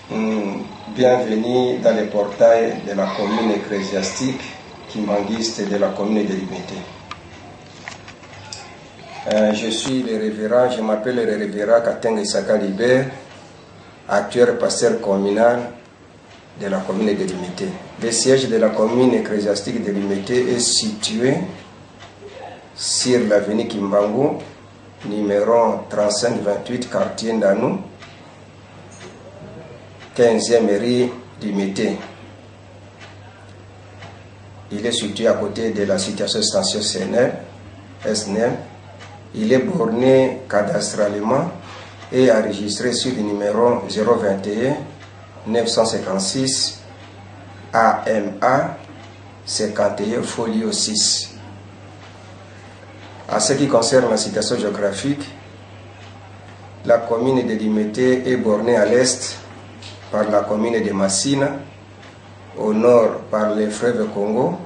Bienvenue dans le portail de la commune ecclésiastique kimbanguiste de la commune de Limete. Je suis le révérend, je m'appelle le révérend Katenga Isaka Libert, actuel pasteur communal de la commune de Limete. Le siège de la commune ecclésiastique de Limete est situé sur l'avenue Kimbangu, numéro 3528, quartier Ndanou, 15e rue Limete. Il est situé à côté de la situation station SNEM. Il est borné cadastralement et enregistré sur le numéro 021 956 AMA 51 folio 6. En ce qui concerne la situation géographique, la commune de Limete est bornée à l'est par la commune de Massina, au nord par le fleuve Congo,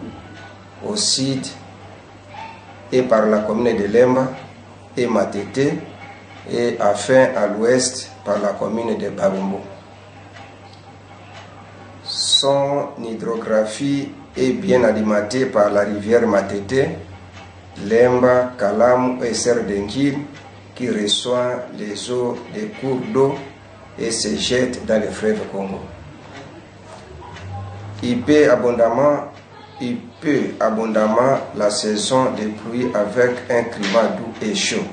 au sud et par la commune de Lemba et Matete, et enfin à l'ouest par la commune de Babombo. Son hydrographie est bien alimentée par la rivière Matete, Lemba, Kalamu et Serdengil, qui reçoit les eaux des cours d'eau et se jette dans le fleuve Congo. Il peut abondamment la saison des pluies avec un climat doux et chaud.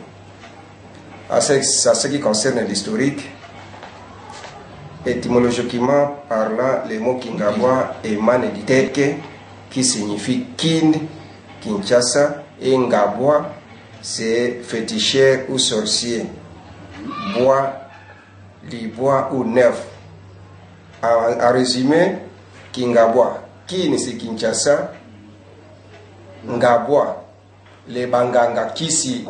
À ce qui concerne l'historique, étymologiquement parlant, le mot Kingabwa émane du Teke qui signifie Kin, Kinshasa, et Ngabwa c'est féticheur ou sorcier, bois, libois ou neuf. En résumé, Kingabwa, Kin c'est Kinshasa, Ngabwa, les Banganga qui c'est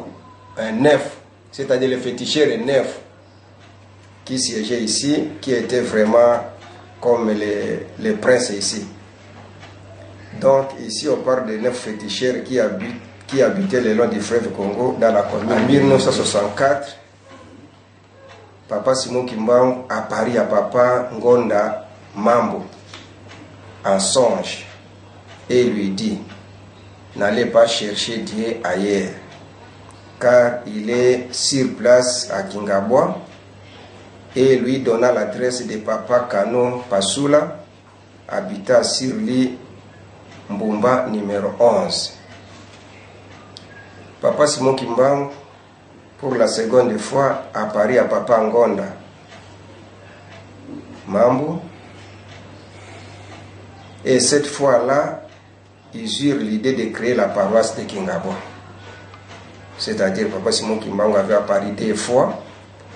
neuf, c'est-à-dire le féticheur neuf qui siégeait ici, qui était vraiment comme les princes ici. Donc ici on parle de 9 féticheurs qui habitaient le long du fleuve Congo dans la commune. En 1964, Papa Simon Kimbangu a pari à Papa Ngonda Mambo en songe et lui dit: n'allez pas chercher Dieu ailleurs, car il est sur place à Kingabwa, et lui donna l'adresse de Papa Kano Pasula, habitant sur l'île Mbumba numéro 11. Papa Simon Kimbangu, pour la seconde fois, a pari à Papa Ngonda Mambo, et cette fois-là, ils eurent l'idée de créer la paroisse de Kingabwa. C'est-à-dire Papa Simon Kimbangu avait apparu 2 fois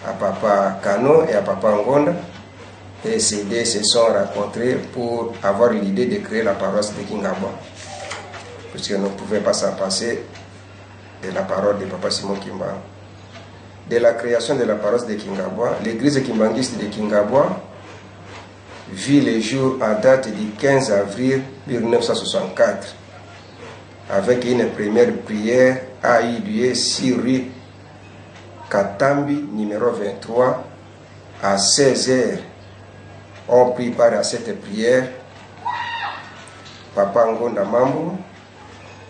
à Papa Kano et à Papa Ngonda, et ces deux se sont rencontrés pour avoir l'idée de créer la paroisse de Kingabwa, puisque nous ne pouvions pas s'en passer de la parole de Papa Simon Kimbangu. De la création de la paroisse de Kingabwa, l'église kimbanguiste de Kingabwa vit le jour en date du 15 avril 1964, avec une première prière à eu lieu sur rue Katambi numéro 23 à 16h. On prit part à cette prière Papa Ngonda Mambo,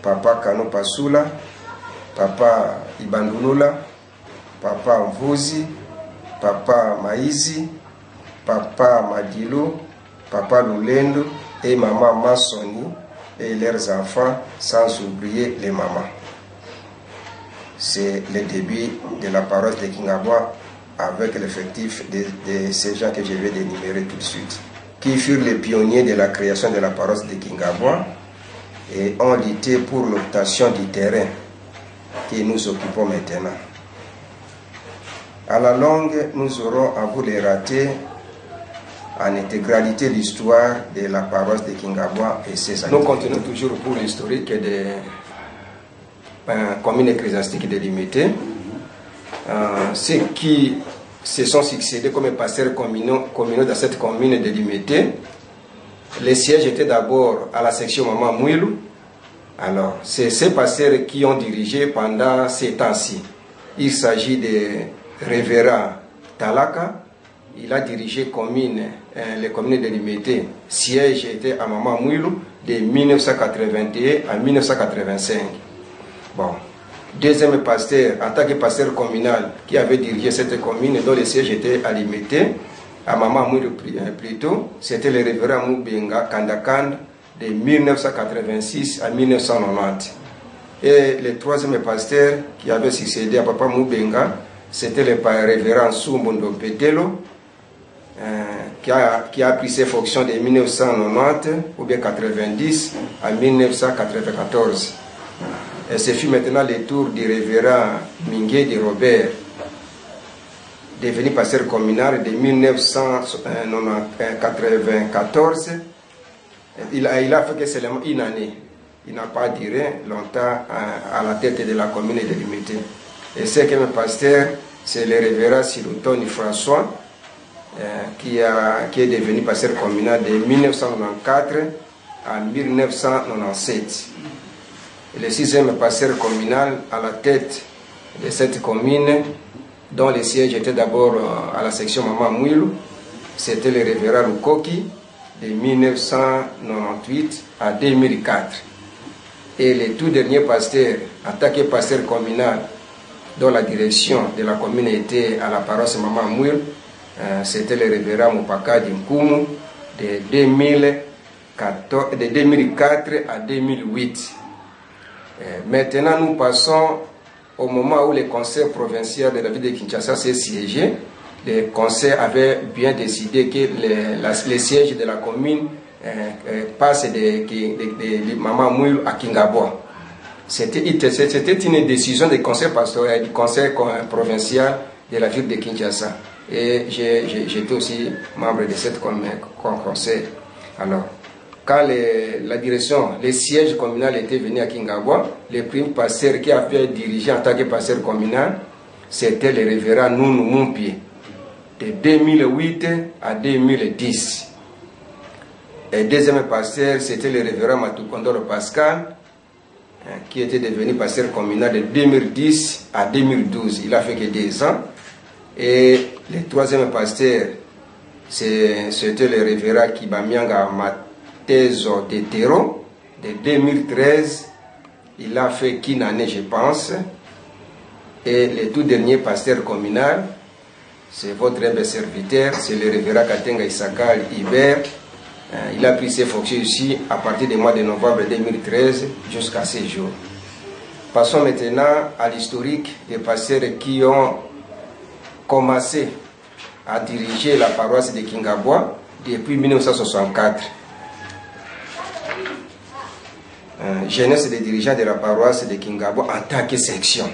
Papa Kano Pasula, Papa Ibandulula, Papa Mvuzi, Papa Maizi, Papa Madilo, Papa Lulendo et Maman Massoni et leurs enfants, sans oublier les mamans. C'est le début de la paroisse de Kingabwa avec l'effectif de ces gens que je vais énumérer tout de suite, qui furent les pionniers de la création de la paroisse de Kingabwa et ont lutté pour l'obtention du terrain que nous occupons maintenant. À la longue, nous aurons à vous les rater en intégralité l'histoire de la paroisse de Kingabwa et ses habitants. Nous continuons toujours pour l'historique de la commune ecclésiastique de Limete. Ceux qui se sont succédés comme pasteurs communaux dans cette commune de Limete, les sièges étaient d'abord à la section Maman Mouilou. Alors, c'est ces pasteurs qui ont dirigé pendant ces temps-ci. Il s'agit de révérend Talaka, il a dirigé les communes de Limete. Siège était à Mama Mouilou de 1981 à 1985. Bon. Deuxième pasteur, en tant que pasteur communal, qui avait dirigé cette commune dont le siège était à Limete, à Mama Mouilou plutôt, c'était le révérend Moubenga Kandakanda de 1986 à 1990. Et le troisième pasteur qui avait succédé à Papa Moubenga, c'était le révérend Sumbondo Petelo, qui a pris ses fonctions de 1990 ou bien 90 à 1994. Et ce fut maintenant le tour du révérend Mingué de Robert, devenu pasteur communal de 1994. Il a fait que seulement une année. Il n'a pas duré longtemps à la tête de la commune de Limete. Et ce que le pasteur, c'est le révérend Sirutoni François, qui est devenu pasteur communal de 1994 à 1997. Et le sixième pasteur communal à la tête de cette commune, dont le siège était d'abord à la section Mama Mouilou, c'était le révérend Lukoki de 1998 à 2004. Et le tout dernier pasteur, en tant que pasteur communal, dont la direction de la commune était à la paroisse Mama Mouilou, c'était le révérend Mupaka Dinkumu de 2004 à 2008. Maintenant, nous passons au moment où le conseil provincial de la ville de Kinshasa s'est siégé. Le conseil avait bien décidé que les sièges de la commune passent de Mama Mouilou à Kingabwa. C'était une décision du conseil pastoral, du conseil provincial de la ville de Kinshasa. Et j'étais aussi membre de cette conseil. Alors, quand la direction, le siège communal était venu à Kingabwa, le premier pasteur qui a fait diriger en tant que pasteur communal, c'était le révérend Nounou Mumpi, de 2008 à 2010. Et deuxième pasteur, c'était le révérend Matukondoro Pascal, qui était devenu pasteur communal de 2010 à 2012. Il a fait que 2 ans. Et le troisième pasteur, c'était le révérend Kibamianga Matezo de Terro, de 2013. Il a fait qu'une année, je pense. Et le tout dernier pasteur communal, c'est votre humble serviteur, c'est le révérend Katenga Isakal Iber. Il a pris ses fonctions ici à partir du mois de novembre 2013 jusqu'à ce jour. Passons maintenant à l'historique des pasteurs qui ont commencé à diriger la paroisse de Kingabwa depuis 1964. Jeunesse des dirigeants de la paroisse de Kingabwa en tant que section.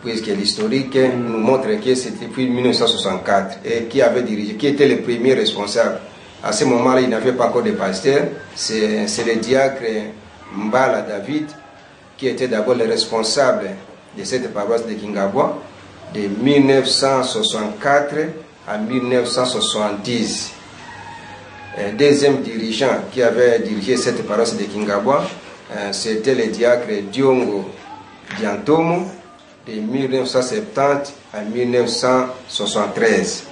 Puisque l'historique nous montre que c'était depuis 1964 et qui avait dirigé, qui était le premier responsable. À ce moment-là, il n'avait pas encore de pasteur. C'est le diacre Mbala David qui était d'abord le responsable de cette paroisse de Kingabwa de 1964 à 1970. Deuxième dirigeant qui avait dirigé cette paroisse de Kingabwa, c'était le diacre Diongo Diantomo de 1970 à 1973.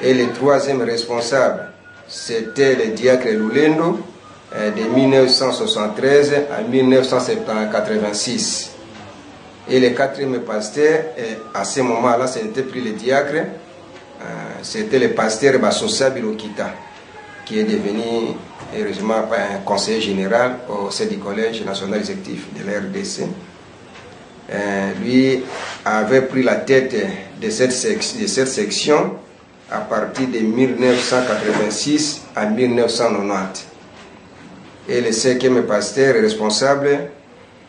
Et le troisième responsable, c'était le diacre Lulendo de 1973 à 1986. Et le quatrième pasteur, à ce moment-là, ce n'était plus le diacre, c'était le pasteur Basosa Bilokita, qui est devenu, heureusement, un conseiller général au sein du Collège national exécutif de la RDC. Lui avait pris la tête de cette section à partir de 1986 à 1990. Et le cinquième pasteur responsable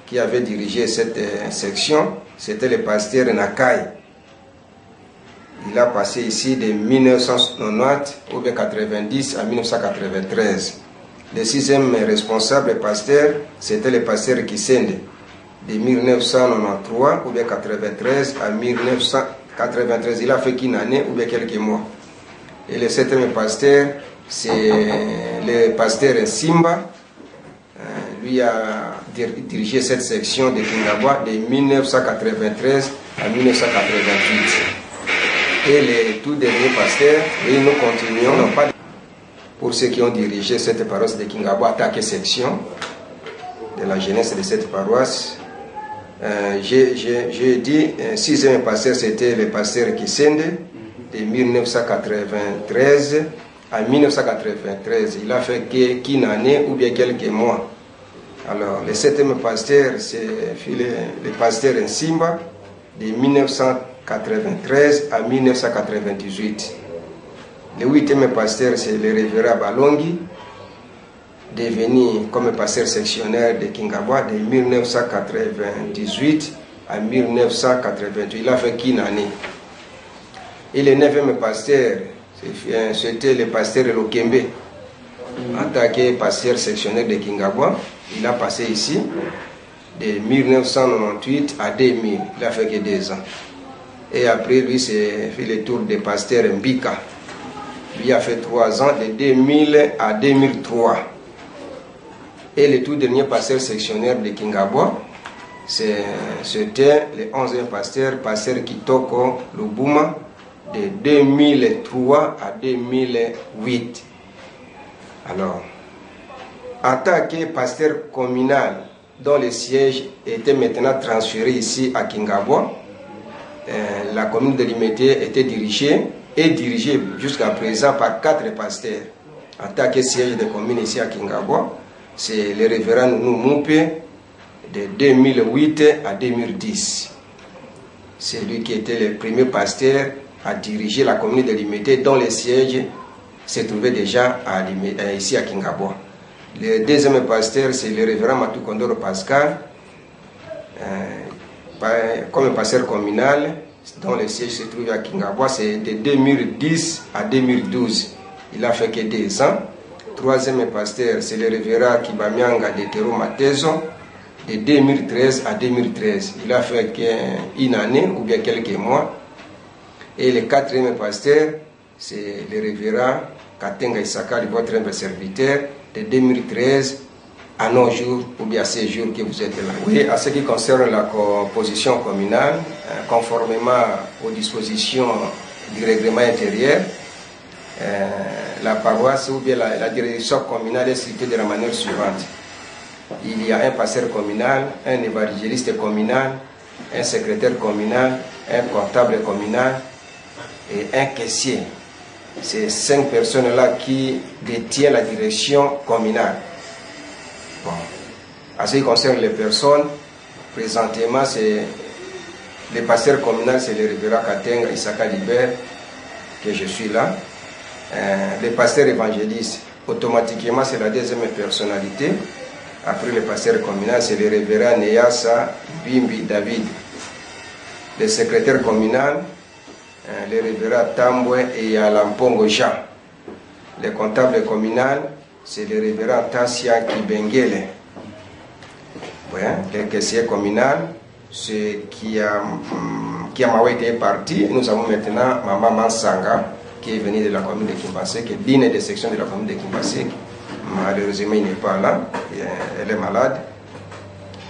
qui avait dirigé cette section, c'était le pasteur Nakai. Il a passé ici de 1990 ou bien 90 à 1993. Le sixième responsable pasteur, c'était le pasteur Kisende, de 1993 ou bien 93 à 1993. Il a fait qu'une année ou bien quelques mois. Et le septième pasteur, c'est le pasteur Simba. Lui a dirigé cette section de Kingabwa de 1993 à 1988. Et les tout derniers pasteurs, et nous continuons, non pas pour ceux qui ont dirigé cette paroisse de Kingabo, attaqué section de la jeunesse de cette paroisse. J'ai dit, sixième pasteur, c'était le pasteur Kisende, de 1993 à 1993. Il a fait qu'une année ou bien quelques mois. Alors, le septième pasteur, c'est le pasteur Nsimba, de 1993 à 1998. Le huitième pasteur, c'est le révérend Balongi, devenu comme pasteur sectionnaire de Kingabwa de 1998 à 1988. Il a fait qu'une année. Et le neuvième pasteur, c'était le pasteur Lokembe, en tant que pasteur sectionnaire de Kingabwa. Il a passé ici de 1998 à 2000. Il a fait que 2 ans. Et après, lui, c'est fait le tour de pasteur Mbika. Lui a fait 3 ans, de 2000 à 2003. Et le tout dernier pasteur sectionnaire de Kingabwa, c'était le 11e pasteur, pasteur Kitoko Lubuma, de 2003 à 2008. Alors, en tant que pasteur communal, dont le siège était maintenant transféré ici à Kingabwa, la commune de Limete était dirigée jusqu'à présent par 4 pasteurs. En tant que siège de commune ici à Kingabwa, c'est le révérend Nounou Moupe de 2008 à 2010. C'est lui qui était le premier pasteur à diriger la commune de Limete, dont le siège se trouvait déjà ici à Kingabwa. Le deuxième pasteur, c'est le révérend Matou Kondoro Pascal, comme pasteur communal, dont le siège se trouve à Kingabwa. C'est de 2010 à 2012. Il a fait que 2 ans. Troisième pasteur, c'est le révérend Kibamianga de Tero Matezo, de 2013 à 2013. Il a fait qu'une année ou bien quelques mois. Et le quatrième pasteur, c'est le révérend Katenga Isaka, votre humble serviteur, de 2013 à nos jours, ou bien à ces jours que vous êtes là. Oui, à ce qui concerne la composition communale, conformément aux dispositions du règlement intérieur, la paroisse ou bien la direction communale est structurée de la manière suivante. Il y a un pasteur communal, un évangéliste communal, un secrétaire communal, un comptable communal et un caissier. C'est 5 personnes-là qui détiennent la direction communale. Bon. À ce qui concerne les personnes, présentement, c'est le pasteur communal, c'est le révérend Katenga Isaka Libert, que je suis là. Le pasteur évangéliste, automatiquement, c'est la deuxième personnalité. Après le pasteur communal, c'est le révérend Neyasa Bimbi David. Le secrétaire communal, le révérend Tambwe et Alampongo Jean. Le comptable communal, c'est le révérend Tassia Kibengele. Ouais, le caissier communal, c'est qui a été parti. Nous avons maintenant Maman Mansanga, qui est venue de la commune de Kimbasé, qui est d'une des sections de la commune de Kimbasé. Malheureusement, il n'est pas là, elle est malade.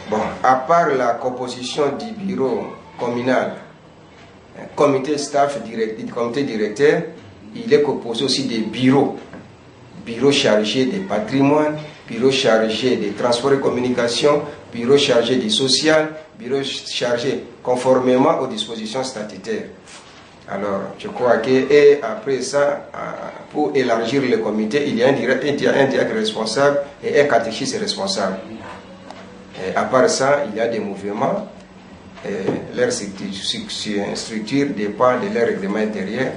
Bon, à part la composition du bureau communal, comité staff, comité directeur, il est composé aussi des bureaux. Bureau chargé des patrimoines, bureau chargé des transports et communications, bureau chargé du social, bureau chargé conformément aux dispositions statutaires. Alors, je crois que, et après ça, pour élargir le comité, il y a un direct responsable et un catéchiste responsable. Et à part ça, il y a des mouvements. Leur structure dépend de leur règlement intérieur.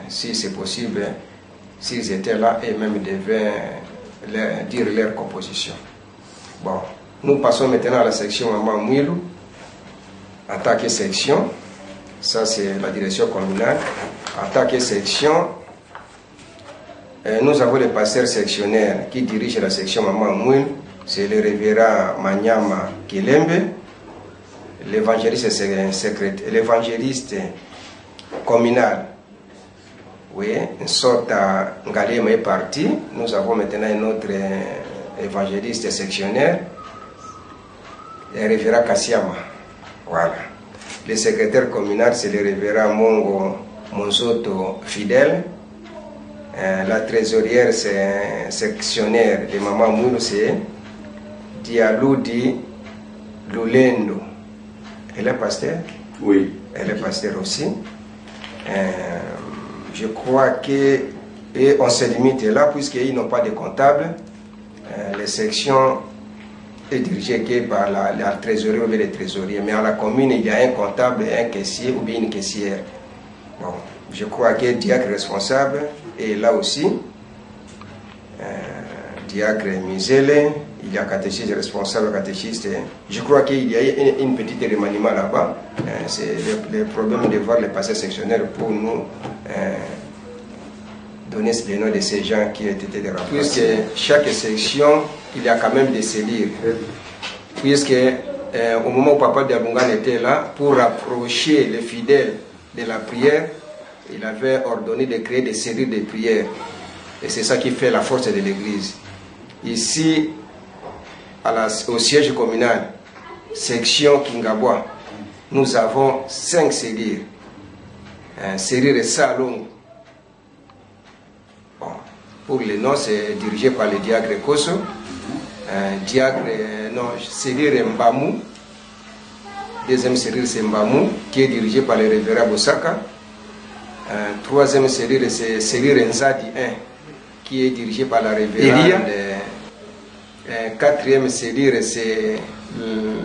Si c'est possible, s'ils étaient là, et même devaient dire leur composition. Bon, nous passons maintenant à la section Maman Mouilou. En tant que section, ça c'est la direction communale. En tant que section, nous avons le pasteur sectionnaire qui dirige la section Maman Mouilou. C'est le révérend Manyama Kilembe. L'évangéliste communal, oui, une sorte Ngalema est parti. Nous avons maintenant un autre évangéliste sectionnaire, le révérend Kassiama. Voilà. Le secrétaire communal, c'est le révérend Mongo Monzoto Fidèle. La trésorière, c'est sectionnaire de Maman Moulou, c'est Dialoudi Lulendo. Elle est pasteur? Oui. Elle est pasteur aussi. Je crois que et on se limite là puisqu'ils n'ont pas de comptable. Les sections est dirigées par la trésorerie ou les trésoriers. Mais à la commune, il y a un comptable, un caissier ou bien une caissière. Bon, je crois que diacre responsable est là aussi. Diacre Misele, il y a catéchiste responsable, catéchiste. Je crois qu'il y a une petite remaniement là-bas. C'est le problème de voir les passés sectionnaires pour nous donner les noms de ces gens qui ont été dérapés. Puisque chaque section, il y a quand même des cellules. Puisque au moment où Papa Diabungan était là, pour rapprocher les fidèles de la prière, il avait ordonné de créer des cellules de prière. Et c'est ça qui fait la force de l'Église. Ici, au siège communal, section Kingabois, nous avons 5 cellules. Cellules Salon. Bon, pour les noms, c'est dirigé par le diacre Koso. Cellule Mbamou. Deuxième cellule, c'est Mbamou, qui est dirigé par le révérend Bosaka. Troisième cellule, c'est cellule Nzadi 1, qui est dirigé par la révérende. Quatrième cellule, c'est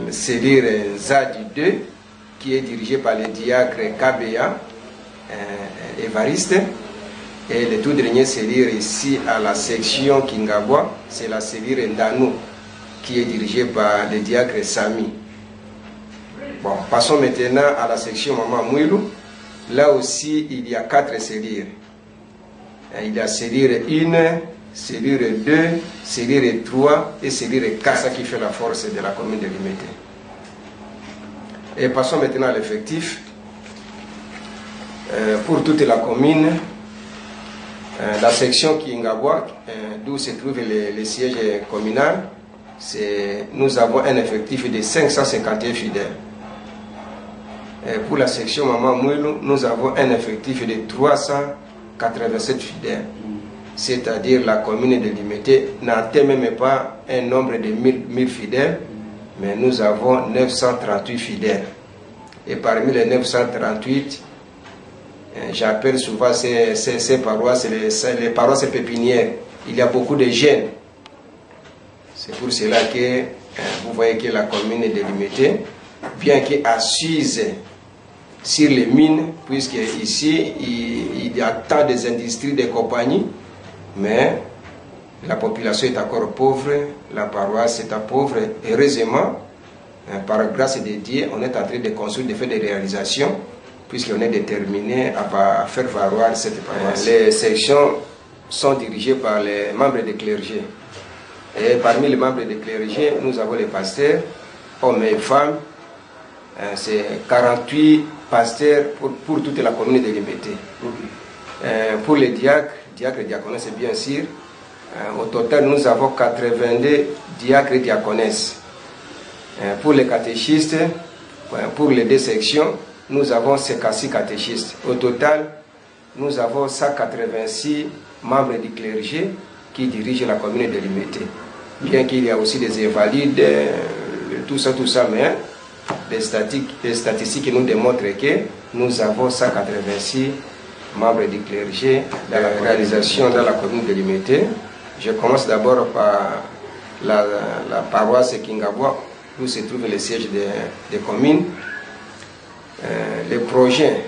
cellule Nzadi 2, qui est dirigé par le diacre Kabea Évariste. Et le tout dernier cellule ici à la section Kingabois, c'est la cellule Ndano, qui est dirigée par le diacre Sami. Bon, passons maintenant à la section Maman Mouilou. Là aussi, il y a 4 cellules. Il y a cellule 1, cellule 2, cellule 3 et cellule 4, ça qui fait la force de la commune de Limité. Et passons maintenant à l'effectif. Pour toute la commune, la section Kingabois, d'où se trouve le siège communal, nous avons un effectif de 551 fidèles. Pour la section Maman Mouilou, nous avons un effectif de 387 fidèles. C'est-à-dire la commune de Limité n'atteint même pas un nombre de 1000 fidèles, mais nous avons 938 fidèles. Et parmi les 938, j'appelle souvent ces paroisses, les paroisses pépinières. Il y a beaucoup de jeunes. C'est pour cela que vous voyez que la commune de Limité, bien qu'assise sur les mines, puisque ici il y a tant des industries, des compagnies, mais la population est encore pauvre, la paroisse est pauvre. Heureusement, par grâce de Dieu, on est en train de construire, de faire des réalisations, puisqu'on est déterminé à faire valoir cette paroisse. Les sections sont dirigées par les membres des clergés. Et parmi les membres des clergés, nous avons les pasteurs, hommes et femmes. C'est 48 pasteurs pour toute la commune de Limité. Pour les diacres et diaconesses, bien sûr, au total, nous avons 82 diacres et diaconesses. Pour les catéchistes, pour les 2 sections, nous avons 56 catéchistes. Au total, nous avons 186 membres du clergé qui dirigent la commune de Limité. Bien qu'il y a aussi des invalides, tout ça, mais les statistiques nous démontrent que nous avons 186 membres du clergé dans la réalisation dans la commune de Limité. Je commence d'abord par la paroisse Kingabois, où se trouve le siège des communes. Les projets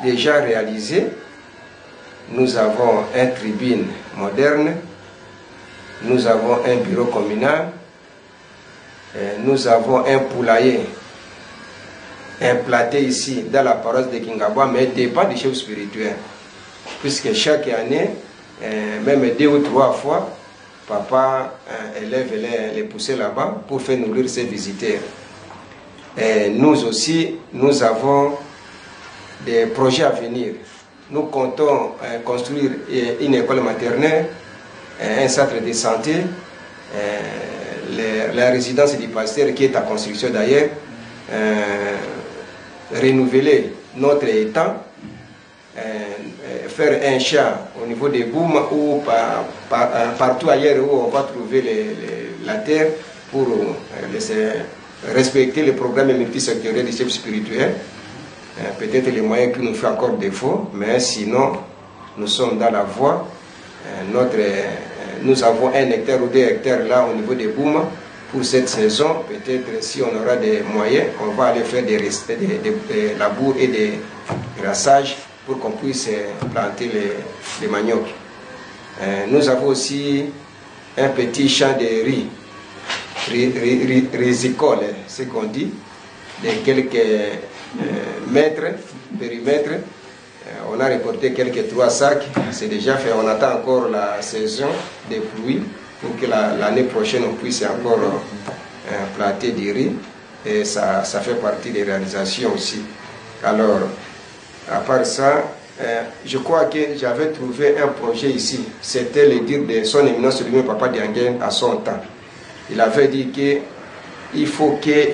déjà réalisés, nous avons un tribune moderne, nous avons un bureau communal, nous avons un poulailler implanté ici dans la paroisse de Kingabois, mais dépend du chef spirituel, puisque chaque année, même 2 ou 3 fois, papa élève les pousser là-bas pour faire nourrir ses visiteurs. Et nous aussi, nous avons des projets à venir. Nous comptons construire une école maternelle, un centre de santé, la résidence du pasteur qui est en construction d'ailleurs, renouveler notre étang, faire un champ au niveau des Boum ou partout ailleurs où on va trouver la terre pour respecter le programme multisectoriel du chef spirituel. Peut-être les moyens qui nous font encore défaut, mais sinon nous sommes dans la voie. Nous avons 1 hectare ou 2 hectares là au niveau des Boum pour cette saison. Peut-être si on aura des moyens, on va aller faire des labours et des rassages pour qu'on puisse planter les maniocs. Nous avons aussi un petit champ de riz risicole, ce qu'on dit, de quelques périmètres. On a récolté quelques 3 sacs, c'est déjà fait. On attend encore la saison des pluies pour que l'année prochaine on puisse encore planter du riz. Et ça fait partie des réalisations aussi. Alors, à part ça, je crois que j'avais trouvé un projet ici. C'était le dire de son éminence lui-même, Papa Dianguène, à son temps. Il avait dit qu'il faut que